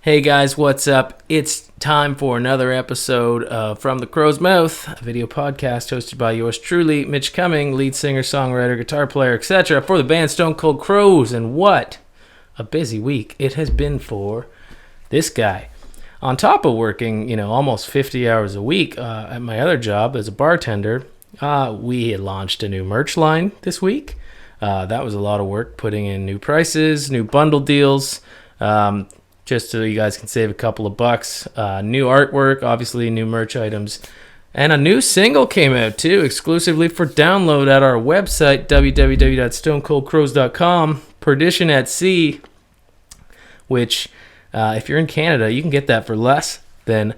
Hey guys, what's up? It's time for another episode of From the Crow's Mouth, a video podcast hosted by yours truly, Mitch Cumming, lead singer, songwriter, guitar player, etc. for the band Stone Cold Crows. And what a busy week it has been for this guy. On top of working, almost 50 hours a week at my other job as a bartender, we had launched a new merch line this week. That was a lot of work, putting in new prices, new bundle deals, just so you guys can save a couple of bucks. New artwork, obviously new merch items. And a new single came out too, exclusively for download at our website, www.stonecoldcrows.com, Perdition at Sea, which, if you're in Canada, you can get that for less than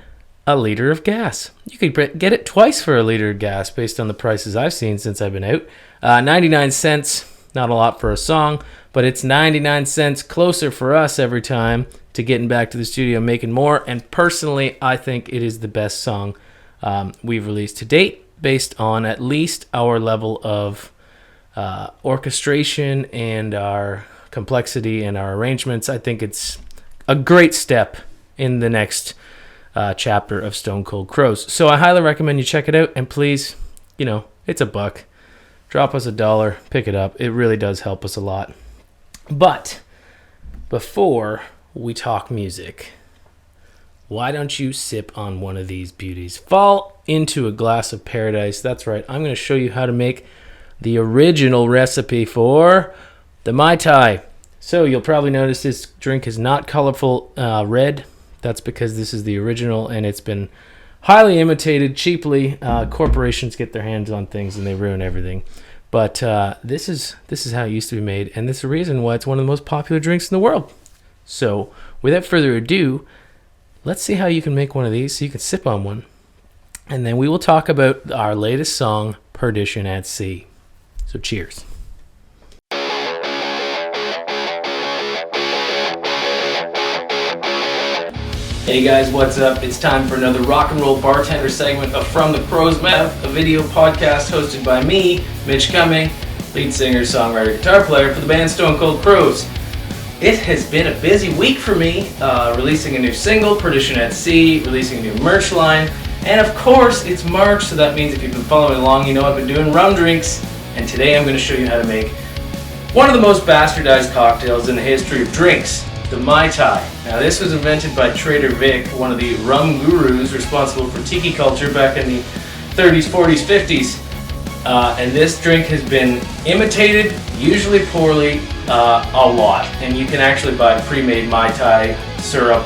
a liter of gas. You could get it twice for a liter of gas based on the prices I've seen since I've been out. 99 cents, not a lot for a song, but it's 99 cents closer for us every time to getting back to the studio making more. And personally, I think it is the best song we've released to date, based on at least our level of orchestration and our complexity and our arrangements. I think it's a great step in the next chapter of Stone Cold Crows. So I highly recommend you check it out. And please, it's $1. Drop us $1, pick it up. It really does help us a lot. But before we talk music, why don't you sip on one of these beauties? Fall into a glass of paradise. That's right. I'm going to show you how to make the original recipe for the Mai Tai. So you'll probably notice this drink is not colorful red. That's because this is the original and it's been highly imitated cheaply. Corporations get their hands on things and they ruin everything. But this is how it used to be made, and this is the reason why it's one of the most popular drinks in the world. So without further ado, let's see how you can make one of these so you can sip on one. And then we will talk about our latest song, Perdition at Sea. So cheers. Hey guys, what's up? It's time for another rock and roll bartender segment of From the Crow's Mouth, a video podcast hosted by me, Mitch Cumming, lead singer, songwriter, guitar player for the band Stone Cold Crows. It has been a busy week for me, releasing a new single, Perdition at Sea, releasing a new merch line, and of course it's March, so that means if you've been following along, you know I've been doing rum drinks, and today I'm going to show you how to make one of the most bastardized cocktails in the history of drinks, the Mai Tai. Now this was invented by Trader Vic, one of the rum gurus responsible for tiki culture back in the 30s, 40s, 50s. And this drink has been imitated, usually poorly, a lot. And you can actually buy pre-made Mai Tai syrup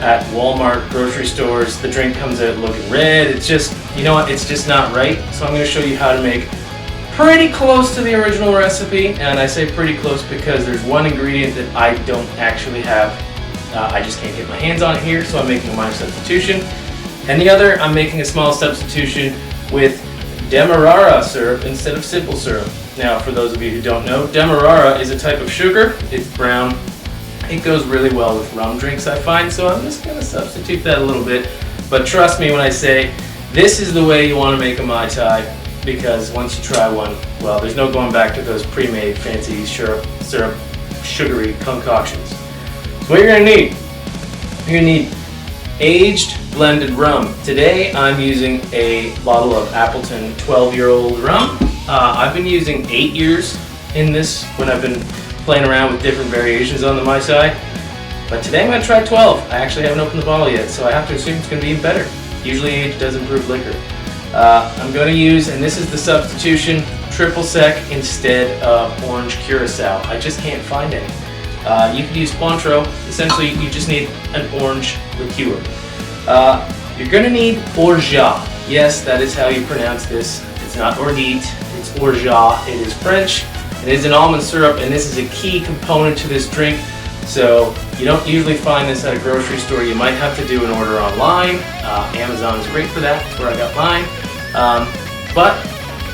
at Walmart, grocery stores. The drink comes out looking red. It's just, it's just not right. So I'm going to show you how to make pretty close to the original recipe, and I say pretty close because there's one ingredient that I don't actually have. I just can't get my hands on it here, so I'm making a minor substitution. And the other, I'm making a small substitution with Demerara syrup instead of simple syrup. Now, for those of you who don't know, Demerara is a type of sugar. It's brown. It goes really well with rum drinks, I find, so I'm just going to substitute that a little bit. But trust me when I say this is the way you want to make a Mai Tai, because once you try one, well, there's no going back to those pre-made fancy syrup sugary concoctions. So what you're going to need, aged blended rum. Today I'm using a bottle of Appleton 12-year-old rum. I've been using 8 years in this when I've been playing around with different variations on the Mai Tai. But today I'm going to try 12. I actually haven't opened the bottle yet, so I have to assume it's going to be even better. Usually age does improve liquor. I'm going to use, and this is the substitution, triple sec instead of orange Curacao. I just can't find any. You could use Cointreau. Essentially, you just need an orange liqueur. You're going to need Orgeat. Yes, that is how you pronounce this. It's not Orgeat, it's Orgeat. It is French. It is an almond syrup, and this is a key component to this drink. So you don't usually find this at a grocery store. You might have to do an order online. Amazon is great for that. That's where I got mine. But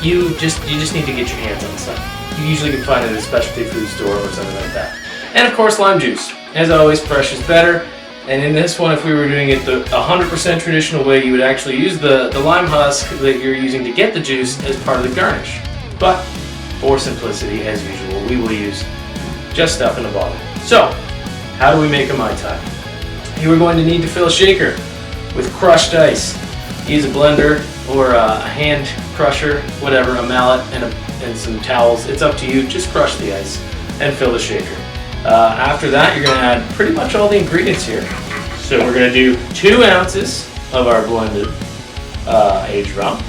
you just need to get your hands on some. You usually can find it at a specialty food store or something like that. And of course, lime juice. As always, fresh is better. And in this one, if we were doing it the 100% traditional way, you would actually use the lime husk that you're using to get the juice as part of the garnish. But for simplicity, as usual, we will use just stuff in a bottle. So, how do we make a Mai Tai? you are going to need to fill a shaker with crushed ice. Use a blender or a hand crusher, whatever, a mallet and some towels. It's up to you. Just crush the ice and fill the shaker. After that, you're going to add pretty much all the ingredients here. So we're going to do 2 ounces of our blended aged rum.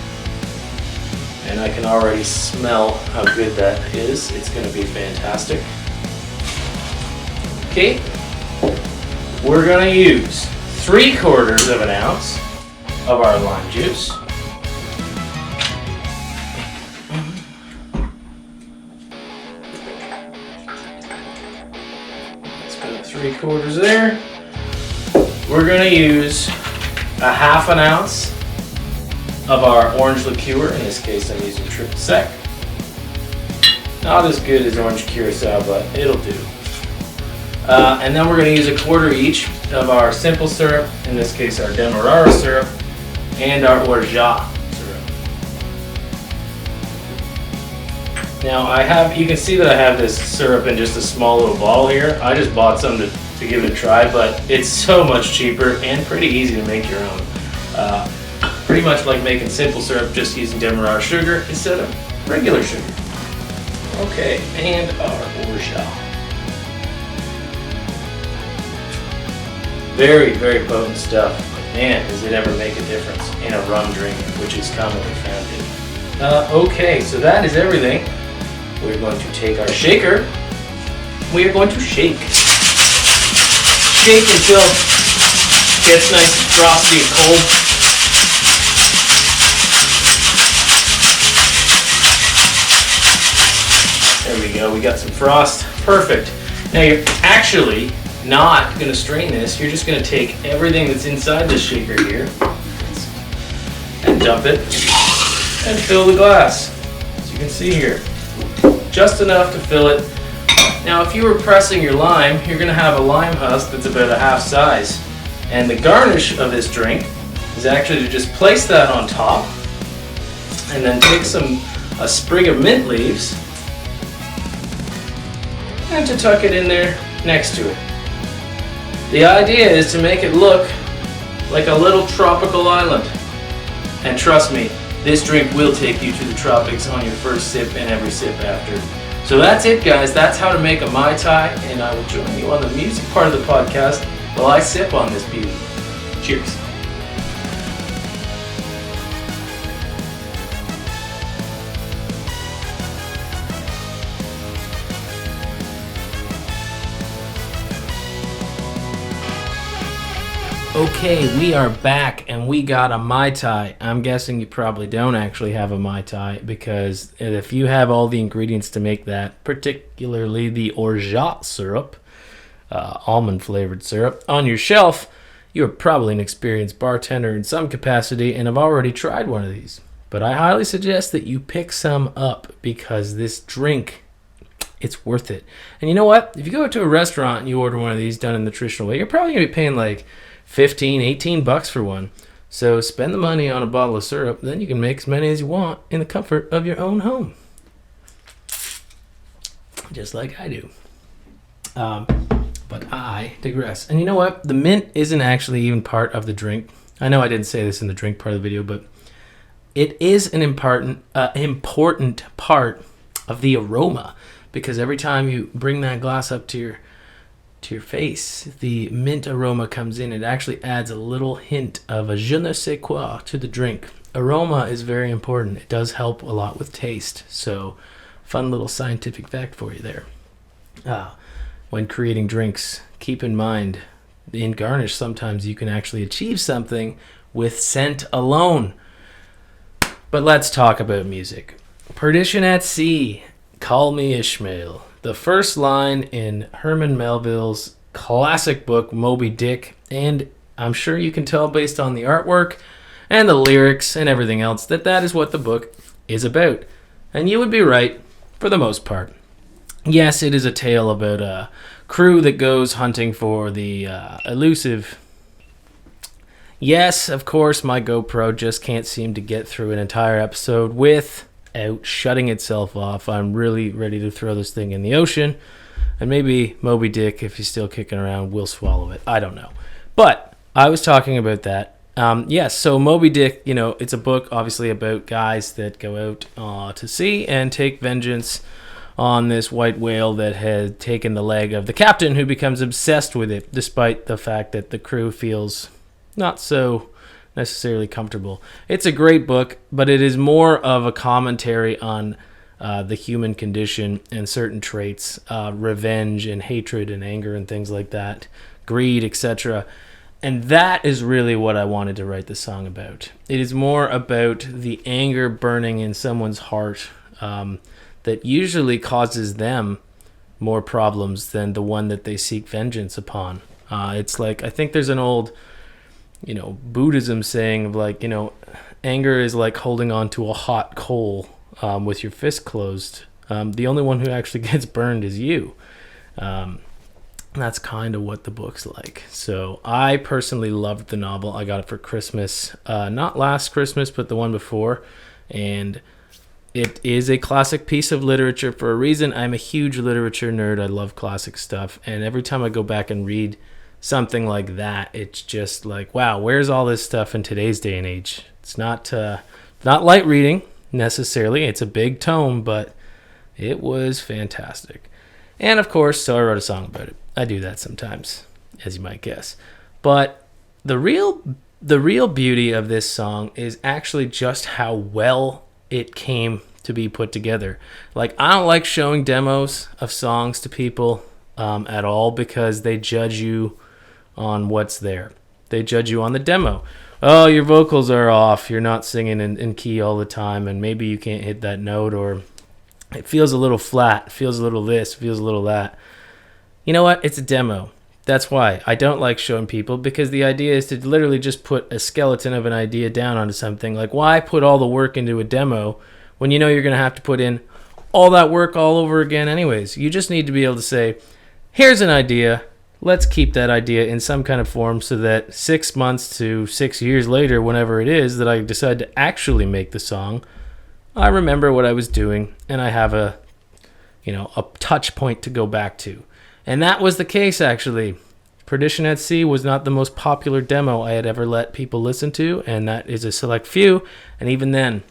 And I can already smell how good that is. It's going to be fantastic. Okay, we're going to use 3/4 of an ounce of our lime juice. Let's put 3/4 there. We're going to use a 1/2 ounce of our orange liqueur. In this case, I'm using triple sec. Not as good as orange curacao, but it'll do. And then we're going to use 1/4 each of our simple syrup, in this case our demerara syrup, and our orgeat syrup. Now you can see that I have this syrup in just a small little bottle here. I just bought some to give it a try, but it's so much cheaper and pretty easy to make your own. Pretty much like making simple syrup, just using demerara sugar instead of regular sugar. Okay, and our orgeat. Very, very potent stuff. Man, does it ever make a difference in a rum drink, which is commonly found in. Okay, so that is everything. We're going to take our shaker. We are going to shake. Shake until it gets nice and frosty and cold. There we go, we got some frost. Perfect. Now you're actually not going to strain this. You're just going to take everything that's inside this shaker here and dump it and fill the glass. As you can see here, just enough to fill it. Now if you were pressing your lime, you're going to have a lime husk that's about a 1/2 size. And the garnish of this drink is actually to just place that on top and then take a sprig of mint leaves and to tuck it in there next to it. The idea is to make it look like a little tropical island. And trust me, this drink will take you to the tropics on your first sip and every sip after. So that's it, guys. That's how to make a Mai Tai, and I will join you on the music part of the podcast while I sip on this beauty. Cheers. Okay, we are back and we got a Mai Tai. I'm guessing you probably don't actually have a Mai Tai, because if you have all the ingredients to make that, particularly the orgeat syrup, almond flavored syrup, on your shelf, you're probably an experienced bartender in some capacity and have already tried one of these. But I highly suggest that you pick some up, because this drink, it's worth it. And you know what? If you go to a restaurant and you order one of these done in the traditional way, you're probably going to be paying like $15-18 for one. So spend the money on a bottle of syrup, then you can make as many as you want in the comfort of your own home. Just like I do. But I digress. And you know what? The mint isn't actually even part of the drink. I know I didn't say this in the drink part of the video, but it is an important part of the aroma, because every time you bring that glass up to your face, the mint aroma comes in. It actually adds a little hint of a je ne sais quoi to the drink. Aroma is very important. It does help a lot with taste. So, fun little scientific fact for you there. When creating drinks, keep in mind, in garnish, sometimes you can actually achieve something with scent alone. But let's talk about music. Perdition at Sea, Call Me Ishmael. The first line in Herman Melville's classic book, Moby Dick, and I'm sure you can tell based on the artwork and the lyrics and everything else that that is what the book is about. And you would be right, for the most part. Yes, it is a tale about a crew that goes hunting for the elusive. Yes, of course, my GoPro just can't seem to get through an entire episode without shutting itself off. I'm really ready to throw this thing in the ocean, and maybe Moby Dick, if he's still kicking around, will swallow it. I don't know. But I was talking about that. Yes, so Moby Dick, it's a book obviously about guys that go out to sea and take vengeance on this white whale that had taken the leg of the captain, who becomes obsessed with it, despite the fact that the crew feels not so necessarily comfortable. It's a great book, but it is more of a commentary on the human condition and certain traits, revenge and hatred and anger and things like that, greed, etc. And that is really what I wanted to write the song about. It is more about the anger burning in someone's heart that usually causes them more problems than the one that they seek vengeance upon. It's like, I think there's an old, Buddhism saying of like, anger is like holding on to a hot coal with your fist closed. The only one who actually gets burned is you. That's kind of what the book's like. So I personally loved the novel. I got it for Christmas, not last Christmas, but the one before. And it is a classic piece of literature for a reason. I'm a huge literature nerd. I love classic stuff. And every time I go back and read something like that, it's just like, wow, where's all this stuff in today's day and age? It's not light reading necessarily. It's a big tome, but it was fantastic. And of course, so I wrote a song about it. I do that sometimes, as you might guess. But the real beauty of this song is actually just how well it came to be put together. Like, I don't like showing demos of songs to people at all, because they judge you on what's there. They judge you on the demo. Oh, your vocals are off. You're not singing in key all the time, and maybe you can't hit that note, or it feels a little flat, it feels a little this, feels a little that. You know what? It's a demo. That's why I don't like showing people, because the idea is to literally just put a skeleton of an idea down onto something. Like, why put all the work into a demo when you know you're going to have to put in all that work all over again anyways? You just need to be able to say, here's an idea. Let's keep that idea in some kind of form so that 6 months to 6 years later, whenever it is that I decide to actually make the song, I remember what I was doing and I have a touch point to go back to. And that was the case, actually. Perdition at Sea was not the most popular demo I had ever let people listen to, and that is a select few, and even then,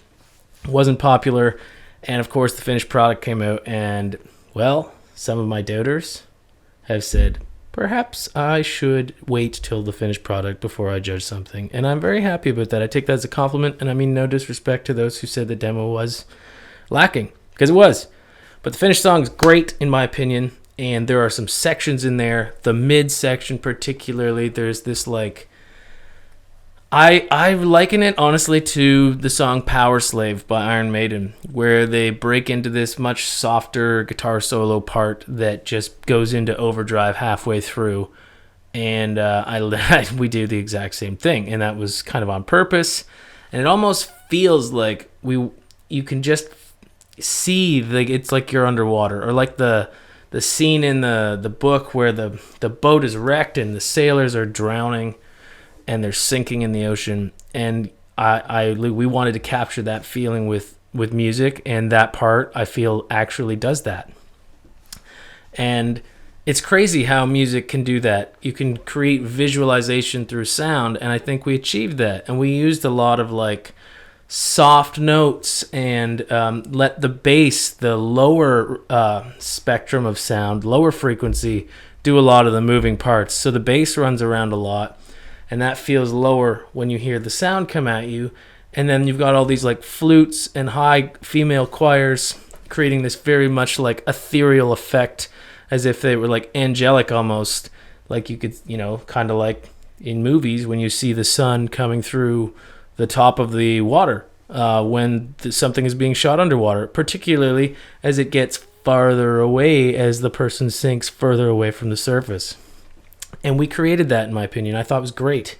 it wasn't popular. And of course, the finished product came out, and, well, some of my doubters have said, perhaps I should wait till the finished product before I judge something. And I'm very happy about that. I take that as a compliment, and I mean no disrespect to those who said the demo was lacking, because it was. But the finished song is great, in my opinion. And there are some sections in there, the mid section particularly. There's this like, I liken it honestly to the song Power Slave by Iron Maiden, where they break into this much softer guitar solo part that just goes into overdrive halfway through. And we do the exact same thing, and that was kind of on purpose. And it almost feels like you can just see, like, it's like you're underwater, or like the scene in the book where the boat is wrecked and the sailors are drowning and they're sinking in the ocean. And we wanted to capture that feeling with music, and that part I feel actually does that. And it's crazy how music can do that. You can create visualization through sound, and I think we achieved that. And we used a lot of like soft notes and let the bass, the lower spectrum of sound, lower frequency, do a lot of the moving parts. So the bass runs around a lot, and that feels lower when you hear the sound come at you. And then you've got all these like flutes and high female choirs creating this very much like ethereal effect, as if they were like angelic almost, like you could, kind of like in movies when you see the sun coming through the top of the water when something is being shot underwater, particularly as it gets farther away as the person sinks further away from the surface. And we created that, in my opinion. I thought it was great.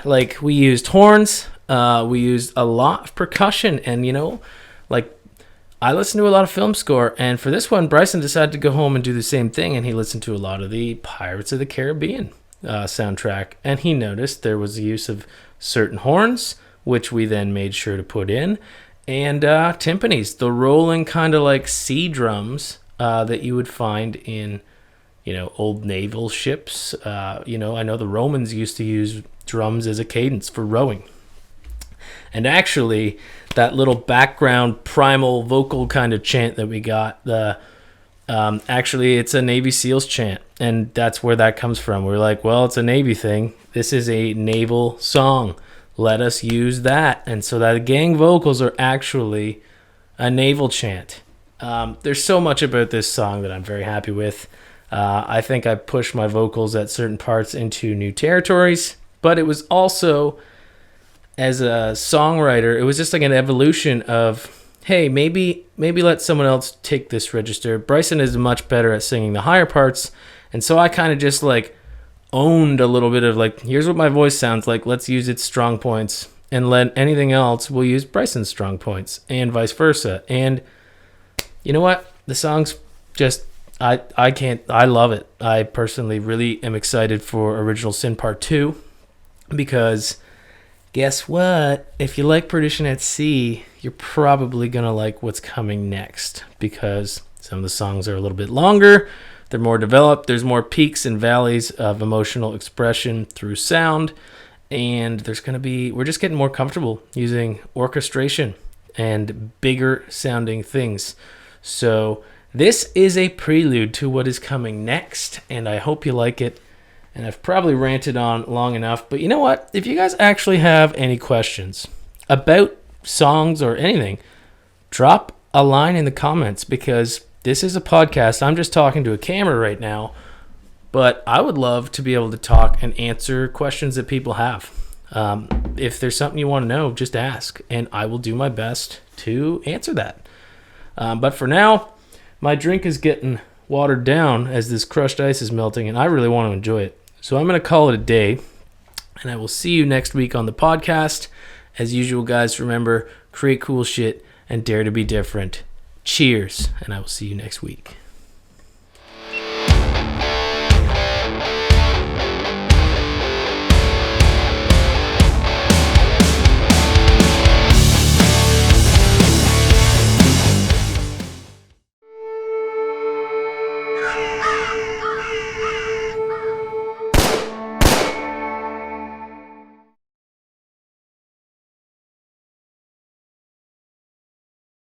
Like, we used horns, we used a lot of percussion, and like, I listened to a lot of film score, and for this one, Bryson decided to go home and do the same thing, and he listened to a lot of the Pirates of the Caribbean soundtrack, and he noticed there was the use of certain horns, which we then made sure to put in, and timpanis, the rolling kind of like sea drums that you would find in old naval ships. I know the Romans used to use drums as a cadence for rowing. And actually, that little background primal vocal kind of chant that we got, actually it's a Navy SEALs chant, and that's where that comes from. We're like, well, it's a Navy thing. This is a naval song. Let us use that. And so that gang vocals are actually a naval chant. There's so much about this song that I'm very happy with. I think I pushed my vocals at certain parts into new territories, but it was also, as a songwriter, it was just like an evolution of, hey, maybe let someone else take this register. Bryson is much better at singing the higher parts, and so I kind of just like owned a little bit of like, here's what my voice sounds like, let's use its strong points, and let anything else, we'll use Bryson's strong points, and vice versa. And you know what? The song's just, I love it. I personally really am excited for Original Sin Part 2, because guess what? If you like Perdition at Sea, you're probably going to like what's coming next, because some of the songs are a little bit longer, they're more developed, there's more peaks and valleys of emotional expression through sound, and we're just getting more comfortable using orchestration and bigger sounding things. So this is a prelude to what is coming next, and I hope you like it. And I've probably ranted on long enough, but you know what? If you guys actually have any questions about songs or anything, drop a line in the comments, because this is a podcast. I'm just talking to a camera right now, but I would love to be able to talk and answer questions that people have. If there's something you want to know, just ask, and I will do my best to answer that. But for now, my drink is getting watered down as this crushed ice is melting, and I really want to enjoy it. So I'm going to call it a day, and I will see you next week on the podcast. As usual, guys, remember, create cool shit and dare to be different. Cheers, and I will see you next week.